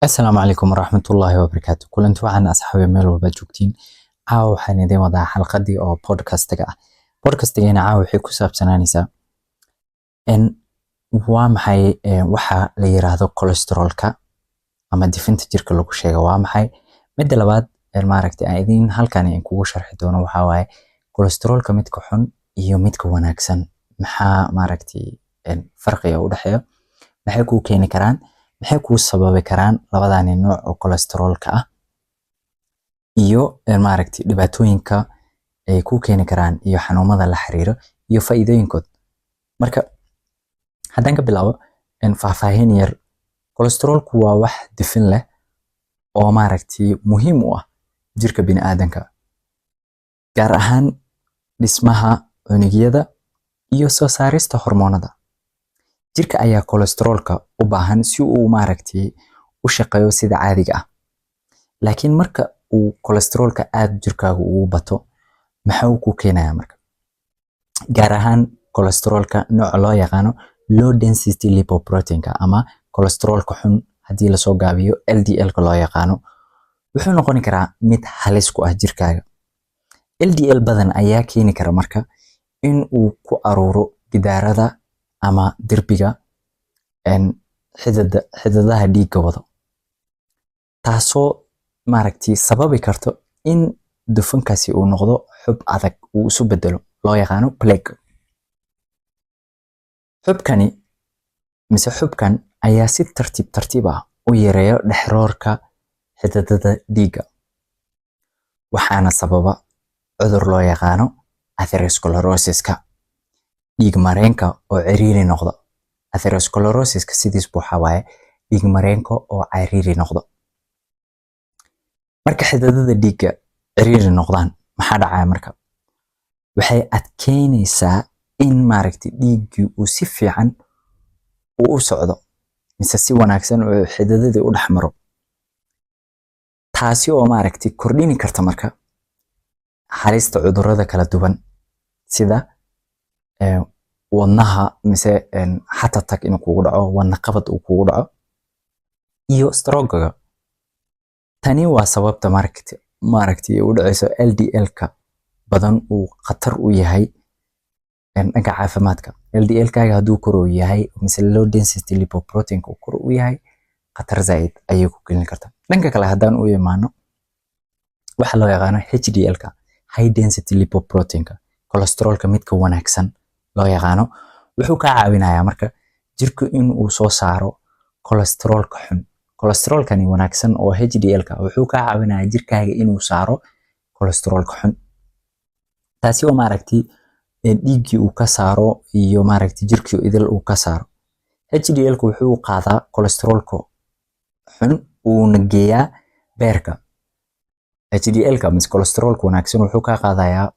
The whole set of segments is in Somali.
السلام عليكم ورحمة الله وبركاته. كلنتو عن أصحابي ميل walba joogtiin. Caawa waxaan idin wadaa xalqadii oo podcast-ga ah. Podcast-geena caawa waxay ku saabsanaanaysaa in waa maxay waxa la yiraahdo cholesterol-ka ama difinta jirka lagu sheego waa maxay. Midda labaad maaragtay aan idin halkan in kugu sharxi doono waxa waaye cholesterol-ka midka xun iyo midka wanaagsan maxaa maaragtay farqiga u dhaxeeyo maxay ku keeni karaan maxay ku sababi karaan labadan nooc oo cholesterol-ka ah iyo maaragtay dhibaatooyinka ay ku keeni karaan iyo xanuunada la xiriiro iyo faa'iidooyinkood. Marka haddaan ka bilaabo faahfaahin yar, cholesterol-ku waa wax difin leh oo maaragtay muhiim u ah jirka bini'aadanka, gaar ahaan dhismaha unugyada iyo soo saarista hormoonada. Jirka ayaa cholesterol-ka u baahan si uu maaragtay u shaqeeyo sida caadiga ah. Laakiin marka uu cholesterol-ka aad jirkaagu ugu bato, maxaa uu ku keenayaa marka? Gaar ahaan cholesterol-ka nooca loo yaqaano low density lipoprotein-ka ama cholesterol-ka xun haddii la soo gaabiyo LDL-ka loo yaqaano, wuxuu noqon karaa mid halis ku ah jirkaaga. LDL badan ayaa keeni kara marka in uu ku aruuro gidaarada ama derbiga xididadaha dhiigga wado, taasoo maaragtay sababi karto in dufankaasi uu noqdo xub adag uu isu bedelo loo yaqaano plaque. Xubkan ayaa si tartiib ah u yareeyo dhexroorka xididada dhiigga, waxaana sababa cudur loo yaqaano atherosclerosis-ka, dhiig mareenka oo ciriiri noqdo. Atherosclerosis-ka sidiis waxa waaye dhiig mareenka oo ciriiri noqdo. Marka xididada dhiigga ciriiri noqdaan, maxaa dhacaya marka? Waxay adkeynaysaa in maaragtay dhiiggu uu si fiican u socdo mise si wanaagsan oo xididada u dhaxmaro. Taasi oo maaragtay kordhini karta marka halista cudurrada kala duwan sida wadnaha mise heart attack inuu kugu dhaco, wadna qabad uu kugu dhaco iyo stroke-ga. Tani waa sababta maaragtay u dhacayso LDL-ka badan uu khatar u yahay dhanka caafimaadka. LDL-kaaga hadduu kor u yahay mise low density lipoprotein-ka kor u yahay, khatar zaid ayay ku keeni kartaa. Dhanka kale haddaan u imaano waxa loo yaqaano HDL-ka, high density lipoprotein-ka, cholesterol-ka midka wanaagsan loo yaqaano, wuxuu ka caawinayaa marka jirku in uu soo saaro cholesterol-ka xun. Cholesterol-kani wanaagsan oo HDL-ka wuxuu ka caawinayaa jirkaaga inuu saaro cholesterol-ka xun. Taasi oo maaragtay dhiiggii uu ka saaro iyo maaragtay jirkii idil uu ka saaro. HDL-ku wuxuu qaadaa cholesterol-ka xun uuna geeyaa beerka. HDL-ka mise cholesterol-ka wanaagsan wuxuu ka qaadayaa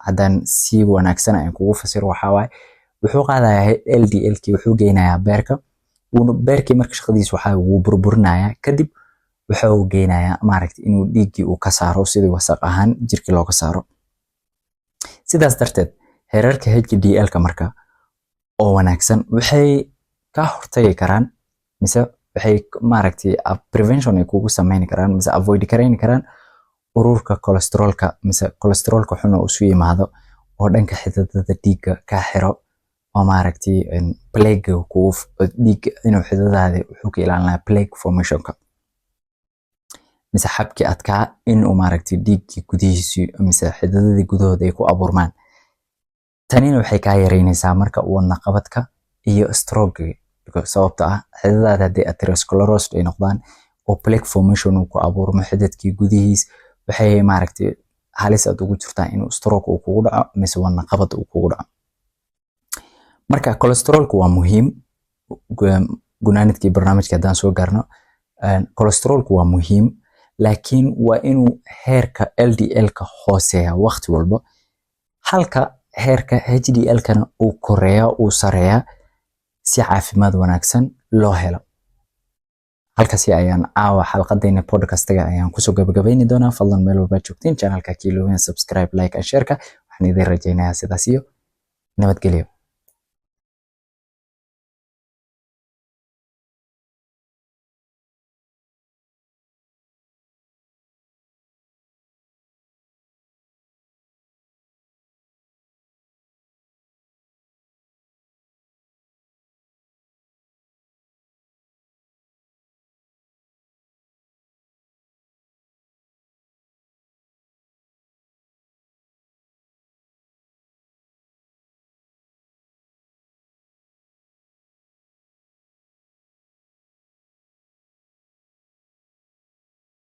haddaan si wanaagsan aan kugu fasiro waxa waaye wuxuu qaadayaa LDL-kii wuxuu geynayaa beerka. Beerkii marka shaqadiisa waxa uu burburinayaa, kadib wuxuu geynayaa maaragtay inuu dhiiggii uu ka saaro sidii wasakh ahaan jirkii looga saaro. Sidaas darteed heerarka HDL-ka marka oo wanaagsan waxay ka hortagi karaan mise waxay maaragtay prevention ay kugu sameyn karaan mise avoid karayn karaan ururka cholesterol-ka mise cholesterol-ka xun oo isu yimaado oo dhanka xididada dhiigga ka xiro oo maaragtay plaque ku dhiig inuu xididadaada wuxuu ka ilaalinayaa plaque formation-ka mise xabki adkaa in uu maaragtay dhiiggi gudihiisa mise xididada gudahooda ay ku abuurmaan. Tanina waxay ka yareynaysaa marka wadna qabadka iyo stroke-ga, sababtoo ah xididada haddii atherosclerosis ay noqdaan oo plaque formation uu ku abuurmo xididkii gudihiis, waxay maaragtay halis aad ugu jirtaa inuu stroke uu kugu dhaco mise wadna qabad uu kugu dhaco. Marka cholesterol-ku waa muhiim. Gunaanadkii barnaamijka haddaan soo gaarno, cholesterol-ku waa muhiim, laakiin waa inuu heerka LDL-ka hooseeya waqti walba, halka heerka HDL-kana uu koreeya uu sareeya si caafimaad wanaagsan loo helo. halkaasi ayaan caawa xalqadayna podcast-ga ayaan kusoo gabagabayni doonaa. Fadlan meel walba joogtiin channelka Kiilooyin, subscribe, like and share-ka. Waxaan idin rajaynayaa sidaas iyo nabadgelyo.